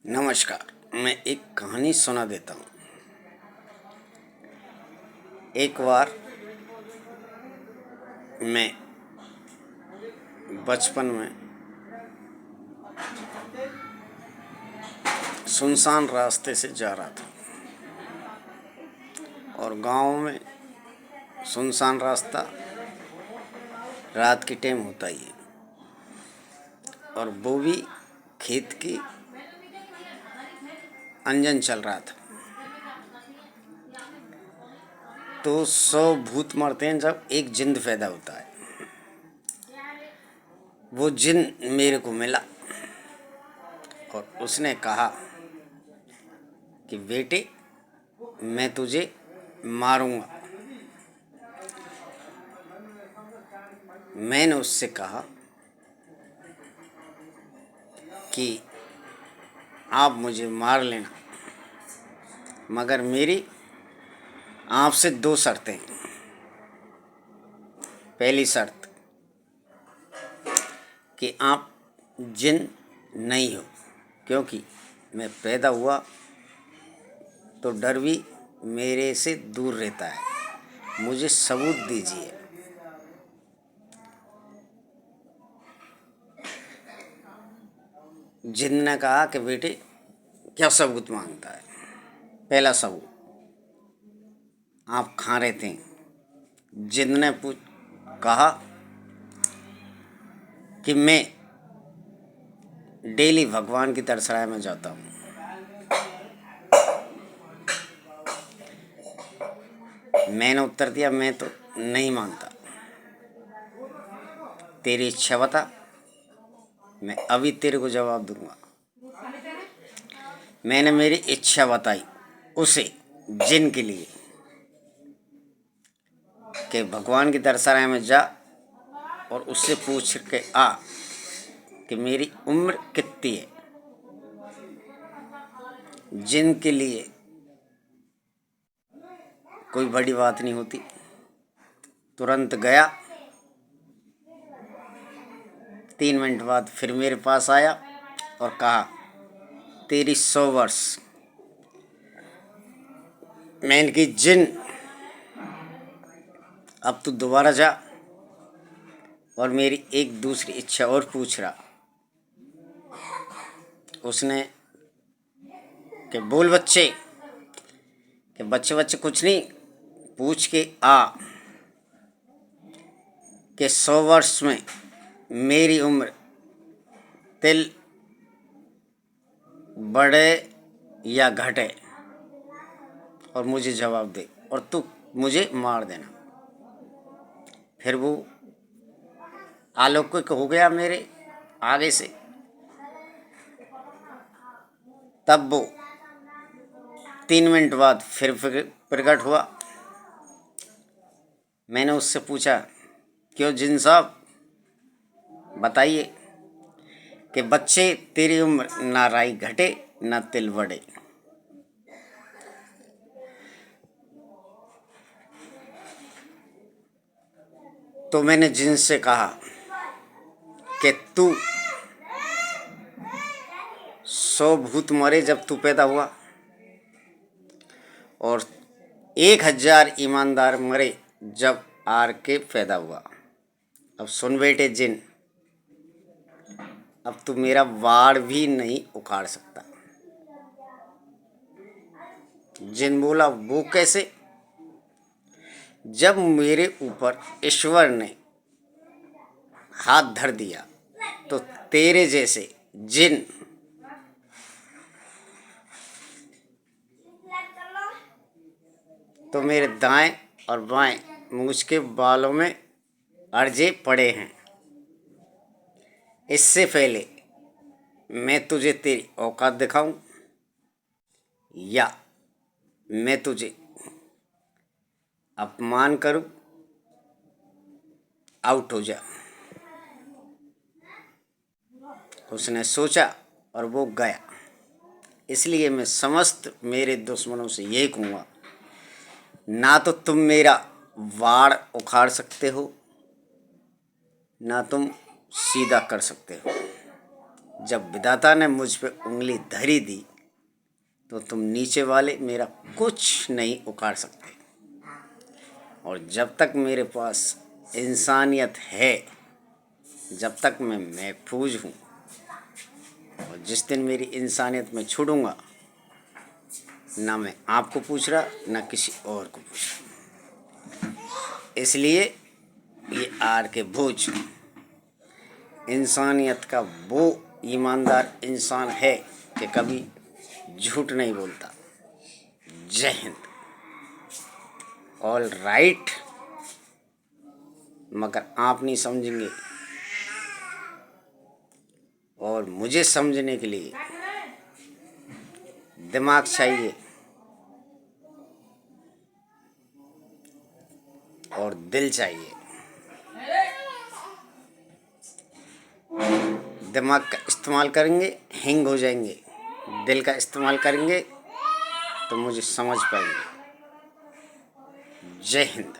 नमस्कार। मैं एक कहानी सुना देता हूँ। एक बार मैं बचपन में सुनसान रास्ते से जा रहा था और गांव में सुनसान रास्ता रात के टाइम होता ही है और वो भी खेत की अंजन चल रहा था। तो 100 भूत मरते हैं जब एक जिंद पैदा होता है। वो जिन मेरे को मिला और उसने कहा कि बेटे, मैं तुझे मारूंगा। मैंने उससे कहा कि आप मुझे मार लेना, मगर मेरी आपसे 2 शर्तें हैं। पहली शर्त कि आप जिन नहीं हो, क्योंकि मैं पैदा हुआ तो डर भी मेरे से दूर रहता है। मुझे सबूत दीजिए। जिन ने कहा कि बेटे, क्या सबूत मांगता है? पहला सबूत, आप कहाँ रहते हैं? जिन ने कहा कि मैं डेली भगवान की तरसराय में जाता हूँ। मैंने उत्तर दिया, मैं तो नहीं मानता। तेरी इच्छा बता, मैं अभी तेरे को जवाब दूंगा। मैंने मेरी इच्छा बताई उसे, जिन के लिए, कि भगवान की तरसराय में जा और उससे पूछ के आ कि मेरी उम्र कितनी है। जिन के लिए कोई बड़ी बात नहीं होती। तुरंत गया। 3 मिनट बाद फिर मेरे पास आया और कहा, तेरी 100 वर्ष। मैंने की, जिन, अब तू दोबारा जा और मेरी एक दूसरी इच्छा और पूछ रहा। उसने कि बोल बच्चे, कि बच्चे कुछ नहीं, पूछ के आ कि 100 वर्ष में मेरी उम्र तिल बढ़े या घटे, और मुझे जवाब दे, और तू मुझे मार देना। फिर वो अलौकिक हो गया मेरे आगे से। तब वो 3 मिनट बाद फिर प्रकट हुआ। मैंने उससे पूछा, क्यों जिन साहब, बताइए कि बच्चे, तेरी उम्र ना राई घटे ना तिल बढ़े। तो मैंने जिन से कहा कि तू 100 भूत मरे जब तू पैदा हुआ और 1000 ईमानदार मरे जब आर के पैदा हुआ। अब सुन बेटे जिन, अब तू मेरा वाड़ भी नहीं उखाड़ सकता। जिन बोला, वो कैसे? जब मेरे ऊपर ईश्वर ने हाथ धर दिया तो तेरे जैसे जिन तो मेरे दाएं और बाएं मूछ के बालों में अर्जे पड़े हैं। इससे पहले मैं तुझे तेरी औकात दिखाऊं या मैं तुझे अपमान करूं, आउट हो जा। उसने सोचा और वो गया। इसलिए मैं समस्त मेरे दुश्मनों से यही कहूँगा, ना तो तुम मेरा वाड़ उखाड़ सकते हो, ना तुम सीधा कर सकते हो। जब विधाता ने मुझ पे उंगली धरी दी तो तुम नीचे वाले मेरा कुछ नहीं उखाड़ सकते। और जब तक मेरे पास इंसानियत है, जब तक मैं महफूज हूँ, और जिस दिन मेरी इंसानियत में छूटूंगा, ना मैं आपको पूछ रहा ना किसी और को पूछ रहा। इसलिए ये आर के भोज इंसानियत का वो ईमानदार इंसान है कि कभी झूठ नहीं बोलता। जय हिंद। All right. मगर आप नहीं समझेंगे, और मुझे समझने के लिए दिमाग चाहिए और दिल चाहिए। दिमाग का इस्तेमाल करेंगे हिंग हो जाएंगे, दिल का इस्तेमाल करेंगे तो मुझे समझ पाएंगे। जय हिंद।